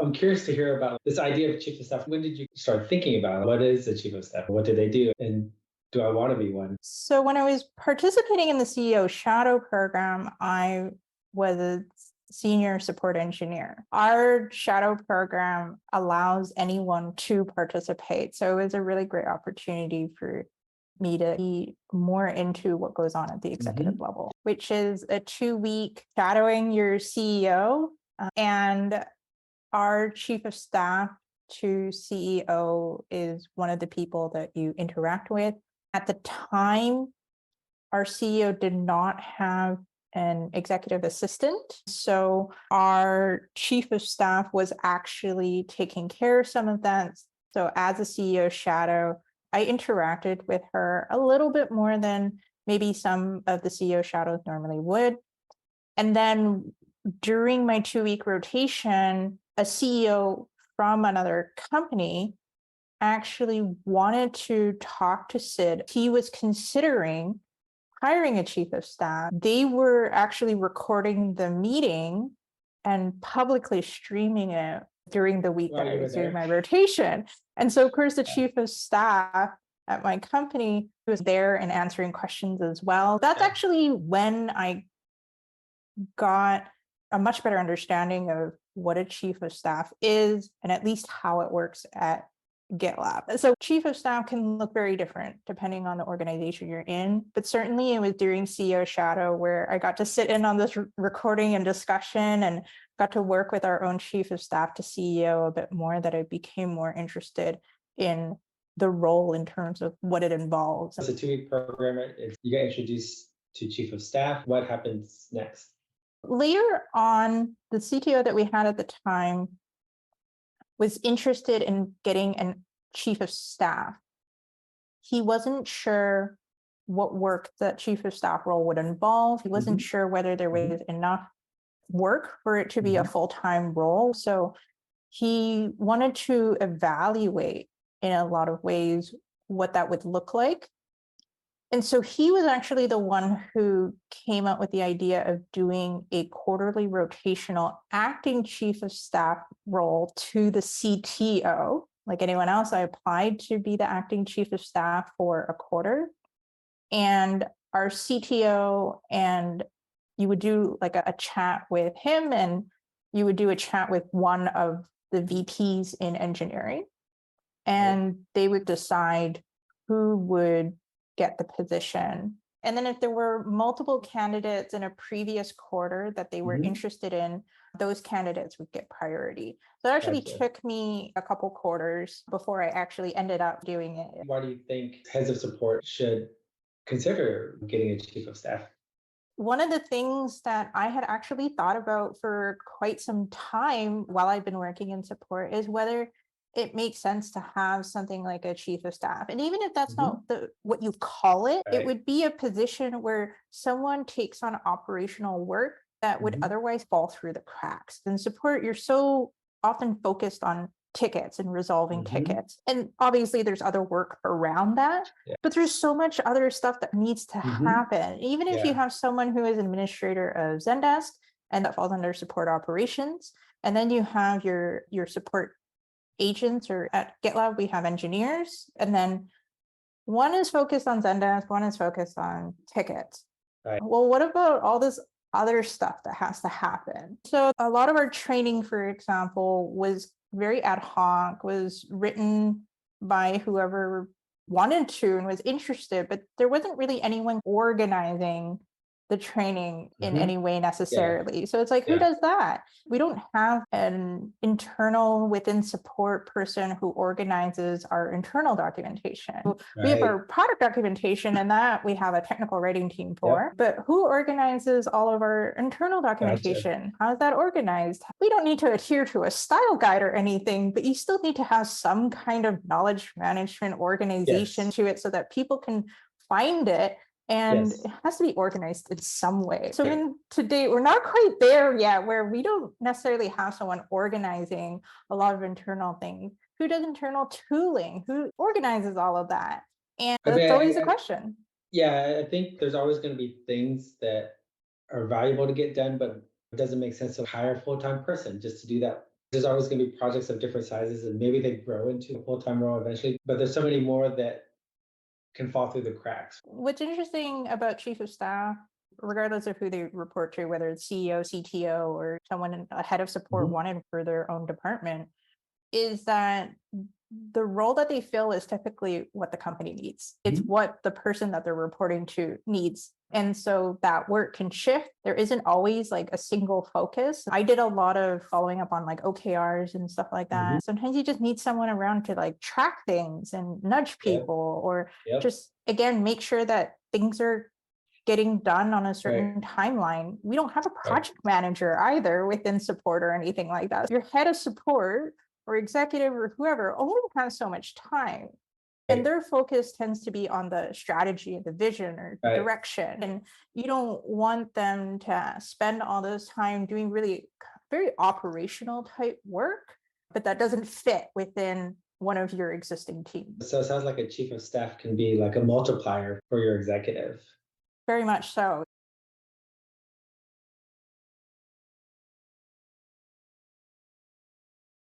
I'm curious to hear about this idea of chief of staff. When did you start thinking about it? What is the chief of staff? What do they do? And do I want to be one? So when I was participating in the CEO Shadow program, I was a senior support engineer. Our shadow program allows anyone to participate. So it was a really great opportunity for me to be more into what goes on at the executive level, which is a 2-week shadowing your CEO and our chief of staff to CEO is one of the people that you interact with. At the time, our CEO did not have an executive assistant. So our chief of staff was actually taking care of some of that. So as a CEO shadow, I interacted with her a little bit more than maybe some of the CEO shadows normally would. And then during my 2-week rotation, a CEO from another company actually wanted to talk to Sid. He was considering hiring a chief of staff. They were actually recording the meeting and publicly streaming it during the week that I was doing my rotation. And so, of course, the chief of staff at my company was there and answering questions as well. That's actually when I got a much better understanding of what a chief of staff is and at least how it works at GitLab. So chief of staff can look very different depending on the organization you're in, but certainly it was during CEO Shadow where I got to sit in on this recording and discussion and got to work with our own chief of staff to CEO a bit more that I became more interested in the role in terms of what it involves. It's a 2-week program. You get introduced to chief of staff. What happens next? Later on, the CTO that we had at the time was interested in getting a chief of staff. He wasn't sure what work that chief of staff role would involve. He wasn't sure whether there was enough work for it to be a full-time role. So he wanted to evaluate in a lot of ways what that would look like. And so he was actually the one who came up with the idea of doing a quarterly rotational acting chief of staff role to the CTO. Like anyone else, I applied to be the acting chief of staff for a quarter. And our CTO, and you would do like a chat with him, and you would do a chat with one of the VPs in engineering. And they would decide who would get the position. And then if there were multiple candidates in a previous quarter that they were interested in, those candidates would get priority. So it actually took me a couple quarters before I actually ended up doing it. Why do you think heads of support should consider getting a chief of staff? One of the things that I had actually thought about for quite some time while I've been working in support is whether it makes sense to have something like a chief of staff. And even if that's not what you call it, it would be a position where someone takes on operational work that would otherwise fall through the cracks. In support, you're so often focused on tickets and resolving tickets. And obviously there's other work around that, but there's so much other stuff that needs to happen. Even if you have someone who is an administrator of Zendesk, and that falls under support operations, and then you have your support agents, or at GitLab, we have engineers, and then one is focused on Zendesk, one is focused on tickets. Well, what about all this other stuff that has to happen? So a lot of our training, for example, was very ad hoc, was written by whoever wanted to and was interested, but there wasn't really anyone organizing the training in any way necessarily. So it's like, who does that? We don't have an internal within support person who organizes our internal documentation. We have our product documentation, and that we have a technical writing team for, but who organizes all of our internal documentation? How is that organized? We don't need to adhere to a style guide or anything, but you still need to have some kind of knowledge management organization to it so that people can find it. And it has to be organized in some way. So to date, we're not quite there yet where we don't necessarily have someone organizing a lot of internal things. Who does internal tooling? Who organizes all of that? And that's always a question. Yeah, I think there's always going to be things that are valuable to get done, but it doesn't make sense to hire a full-time person just to do that There's always going to be projects of different sizes, and maybe they grow into a full-time role eventually, but there's so many more that can fall through the cracks. What's interesting about chief of staff, regardless of who they report to, whether it's CEO, CTO, or someone a head of support wanted for their own department, is that the role that they fill is typically what the company needs. It's what the person that they're reporting to needs. And so that work can shift. There isn't always like a single focus. I did a lot of following up on like OKRs and stuff like that. Sometimes you just need someone around to like track things and nudge people, or just, again, make sure that things are getting done on a certain timeline. We don't have a project manager either within support or anything like that. Your head of support or executive or whoever only has so much time. And their focus tends to be on the strategy and the vision or the direction. And you don't want them to spend all this time doing really very operational type work, but that doesn't fit within one of your existing teams. So it sounds like a chief of staff can be like a multiplier for your executive. Very much so.